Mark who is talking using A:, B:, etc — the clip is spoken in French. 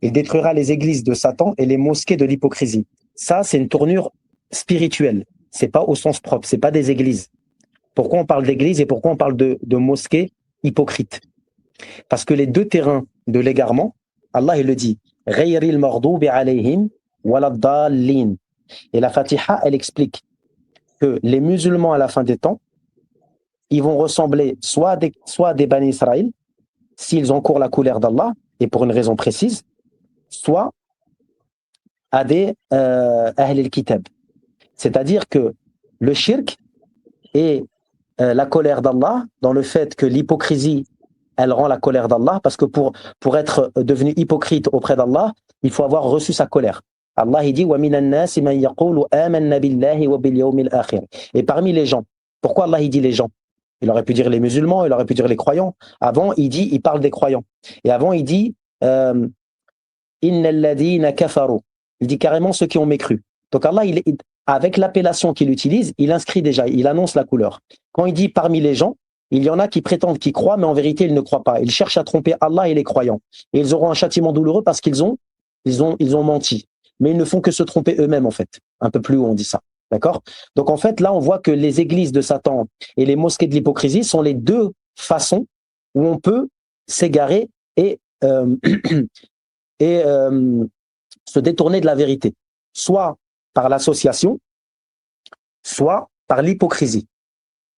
A: Il détruira les églises de Satan et les mosquées de l'hypocrisie. Ça, c'est une tournure spirituelle. C'est pas au sens propre, c'est pas des églises. Pourquoi on parle d'église et pourquoi on parle de mosquées hypocrites? Parce que les deux terrains de l'égarement, Allah il le dit, Ghayril maghdubi alayhim waladdallin. Et la Fatiha, elle explique que les musulmans à la fin des temps, ils vont ressembler soit à des Bani Israël, s'ils encourent la colère d'Allah, et pour une raison précise, soit à des Ahl al-Kitab. C'est-à-dire que le shirk et la colère d'Allah, dans le fait que l'hypocrisie, elle rend la colère d'Allah, parce que pour être devenu hypocrite auprès d'Allah, il faut avoir reçu sa colère. Allah il dit وَمِنَ النَّاسِ مَنْ يَقُولُ آمَنَّا بِاللَّهِ وَبِالْيَوْمِ الْآخِرِ. Et parmi les gens, pourquoi Allah il dit les gens? Il aurait pu dire les musulmans, il aurait pu dire les croyants. Avant, il parle des croyants. Et avant, il dit إِنَّ الَّذِينَ كَفَرُوا. Il dit carrément ceux qui ont mécru. Donc Allah, avec l'appellation qu'il utilise, il inscrit déjà, il annonce la couleur. Quand il dit parmi les gens, il y en a qui prétendent qu'ils croient, mais en vérité, ils ne croient pas. Ils cherchent à tromper Allah et les croyants. Et ils auront un châtiment douloureux parce qu'ils ont menti. Mais ils ne font que se tromper eux-mêmes, en fait. Un peu plus haut, on dit ça. D'accord? Donc, en fait, là, on voit que les églises de Satan et les mosquées de l'hypocrisie sont les deux façons où on peut s'égarer et, et se détourner de la vérité. Soit par l'association, soit par l'hypocrisie.